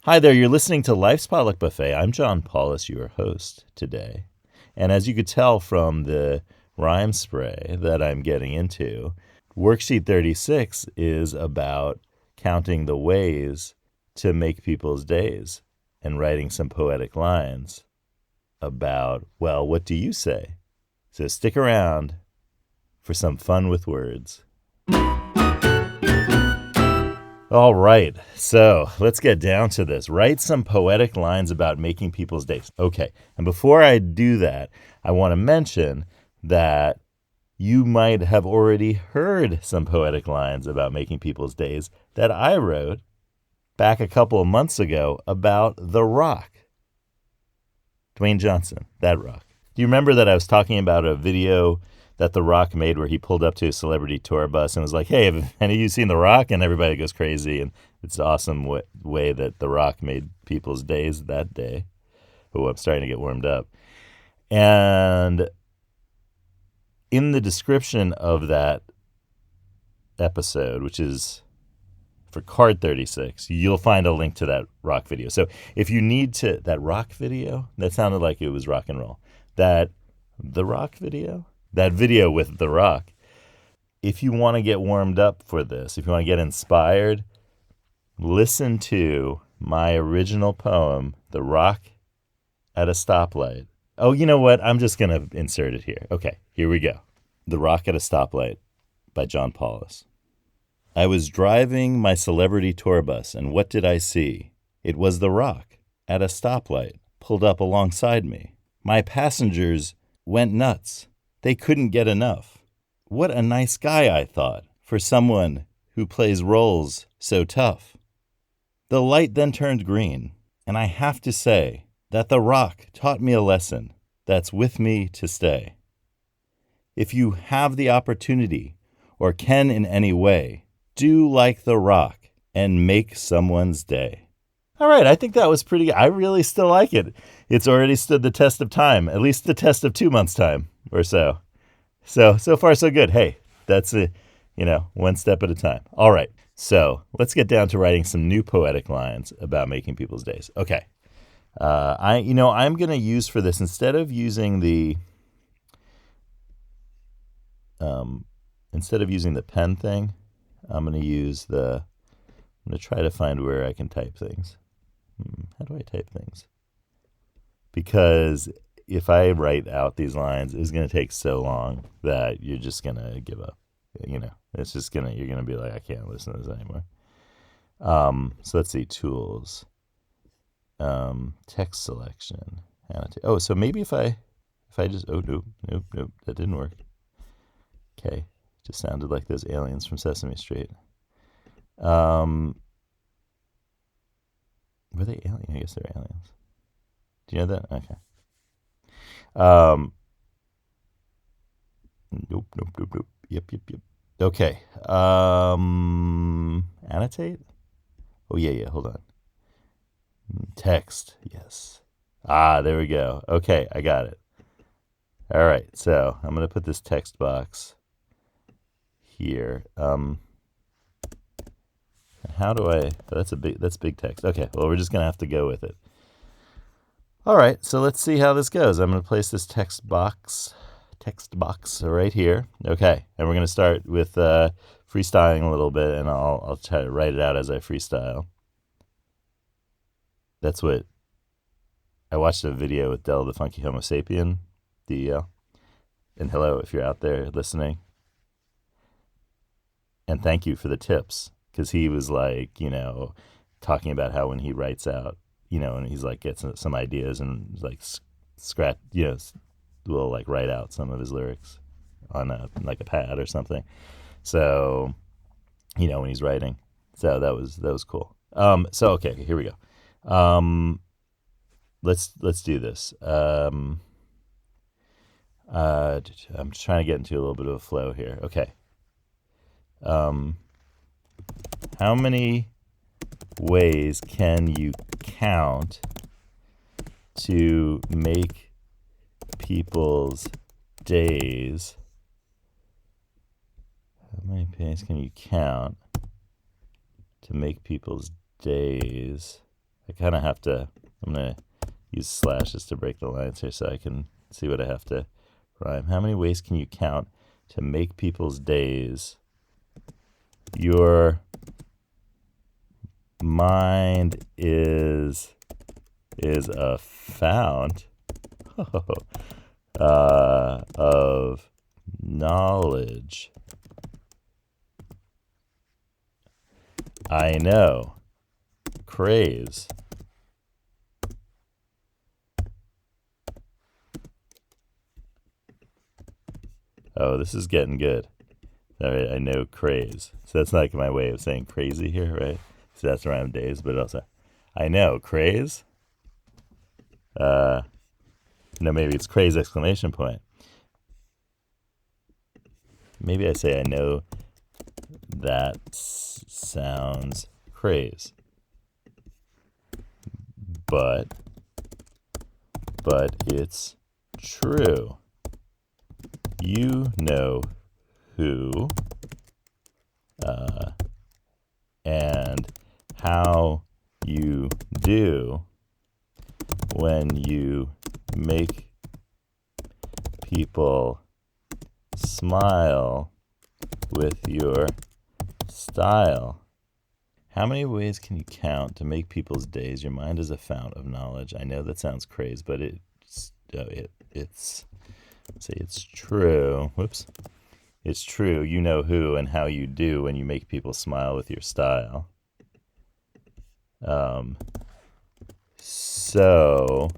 Hi there, you're listening to Life's Potluck Buffet. I'm John Paulus, your host today. And as you could tell from the rhyme spray that I'm getting into, Worksheet 36 is about counting the ways to make people's days and writing some poetic lines about, well, what do you say? So stick around for some fun with words. All right, so let's get down to this. Write some poetic lines about making people's days. Okay, and before I do that, I want to mention that you might have already heard some poetic lines about making people's days that I wrote back a couple of months ago about The Rock. Dwayne Johnson, that Rock. Do you remember that I was talking about a video that The Rock made where he pulled up to a celebrity tour bus and was like, hey, have any of you seen The Rock? And everybody goes crazy. And it's an awesome way that The Rock made people's days that day. Oh, I'm starting to get warmed up. And in the description of that episode, which is for card 36, you'll find a link to that Rock video. So if you need to, that Rock video, that sounded like it was rock and roll. The Rock video? That video with The Rock. If you want to get warmed up for this, if you want to get inspired, listen to my original poem, The Rock at a Stoplight. Oh, you know what? I'm just going to insert it here. Okay, here we go. The Rock at a Stoplight by John Paulus. I was driving my celebrity tour bus, and what did I see? It was The Rock at a stoplight, pulled up alongside me. My passengers went nuts. They couldn't get enough. What a nice guy, I thought, for someone who plays roles so tough. The light then turned green, and I have to say that The Rock taught me a lesson that's with me to stay. If you have the opportunity or can in any way, do like The Rock and make someone's day. All right, I think that was pretty good. I really still like it. It's already stood the test of time, at least the test of 2 months' time or so. So far, so good. Hey, that's one step at a time. All right, so let's get down to writing some new poetic lines about making people's days. Okay, I'm going to use for this, instead of using the pen thing, I'm going to try to find where I can type things. How do I type things? Because if I write out these lines, it's going to take so long that you're just going to give up. You're going to be like, I can't listen to this anymore. So let's see, tools, text selection, annotate. Oh, so maybe if I just, nope, that didn't work. Okay, just sounded like those aliens from Sesame Street. Were they aliens? I guess they're aliens. Do you know that? Okay. Nope. Yep. Okay. Annotate? Oh, yeah, hold on. Text, yes. There we go. Okay, I got it. All right, so I'm going to put this text box here. How do I... that's big text. Okay, well, we're just going to have to go with it. All right, so let's see how this goes. I'm going to place this text box right here. Okay, and we're going to start with freestyling a little bit, and I'll try to write it out as I freestyle. That's what... I watched a video with Del the Funky Homo Sapien, DEL. And hello, if you're out there listening. And thank you for the tips, because he was like, talking about how when he writes out, and he's like gets some ideas and like scratch, will like write out some of his lyrics on a pad or something. So, when he's writing. So that was cool. So okay, here we go. Let's do this. I'm just trying to get into a little bit of a flow here. Okay. How many ways can you count to make people's days? How many ways can you count to make people's days I kind of have to, I'm going to use slashes to break the lines here so I can see what I have to rhyme. How many ways can you count to make people's days? Your mind is a fount of knowledge. I know. Craze. Oh, this is getting good. All right, I know craze. So that's like my way of saying crazy here, right? So that's around days, but also I know craze. No, maybe it's craze exclamation point. Maybe I say I know that sounds craze. But it's true. You know who and how you do when you make people smile with your style. How many ways can you count to make people's days? Your mind is a fount of knowledge. I know that sounds crazy, but it's say it's true. Whoops. It's true. You know who and how you do when you make people smile with your style. So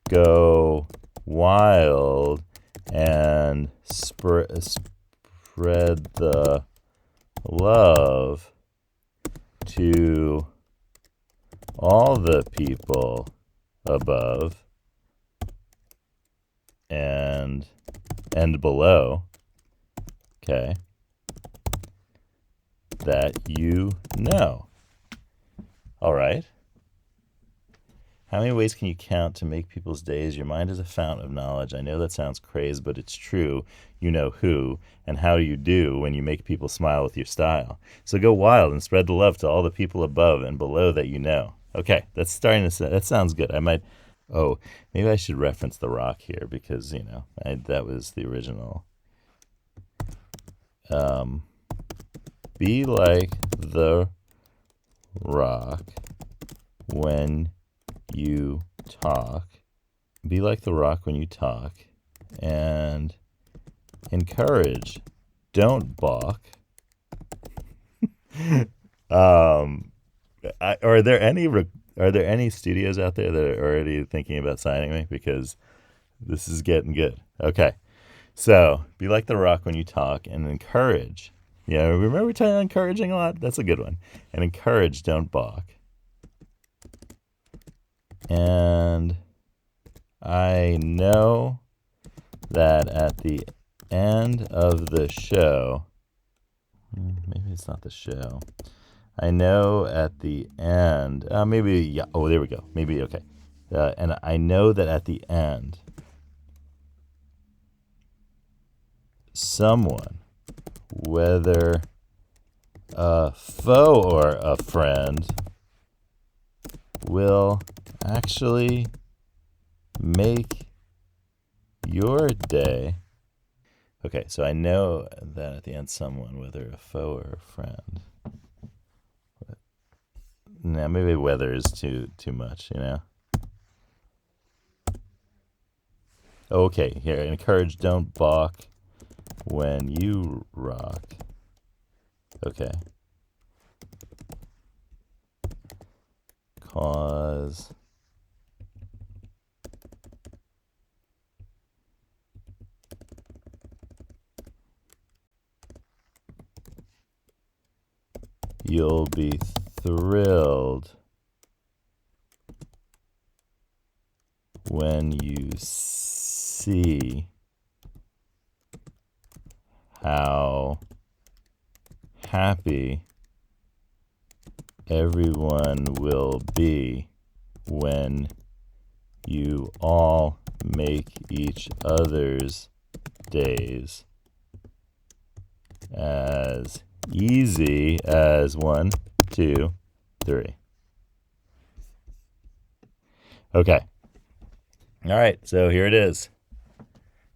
go wild and spread the love to all the people above and below, okay, that you know. All right. How many ways can you count to make people's days? Your mind is a fount of knowledge. I know that sounds crazy, but it's true. You know who and how you do when you make people smile with your style. So go wild and spread the love to all the people above and below that you know. Okay, that's starting to, that sounds good. I might, oh, maybe I should reference The Rock here because, you know, that was the original. Be like The Rock when you talk. Be like The Rock when you talk and encourage. Don't balk. Are there any studios out there that are already thinking about signing me? Because this is getting good. Okay. So be like The Rock when you talk and encourage. Yeah, remember we talking about encouraging a lot? That's a good one. And encourage, don't balk. And I know that at the end of the show, maybe it's not the show. I know at the end, maybe, yeah, oh, there we go. Maybe, okay. And I know that at the end, someone, whether a foe or a friend, will actually make your day. Okay, so I know that at the end, someone, whether a foe or a friend. Now, maybe weather is too much, you know? Okay, here, encourage, don't balk when you rock. Okay. Cause you'll be thrilled when you see how happy everyone will be when you all make each other's days as easy as 1, 2, 3. Okay. All right, so here it is.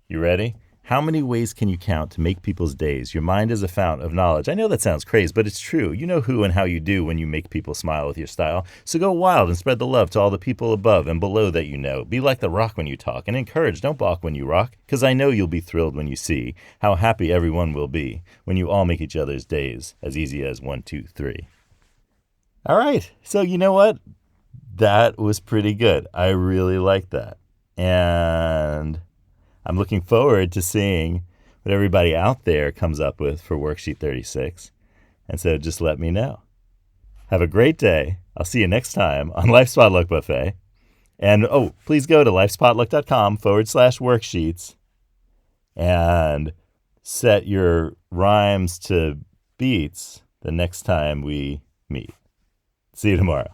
You ready? How many ways can you count to make people's days? Your mind is a fount of knowledge. I know that sounds crazy, but it's true. You know who and how you do when you make people smile with your style. So go wild and spread the love to all the people above and below that you know. Be like the rock when you talk and encourage, don't balk when you rock. Because I know you'll be thrilled when you see how happy everyone will be when you all make each other's days as easy as 1, 2, 3. All right, so you know what? That was pretty good. I really like that. And I'm looking forward to seeing what everybody out there comes up with for Worksheet 36. And so just let me know. Have a great day. I'll see you next time on Life's Potluck Buffet. And please go to lifespotluck.com/worksheets and set your rhymes to beats the next time we meet. See you tomorrow.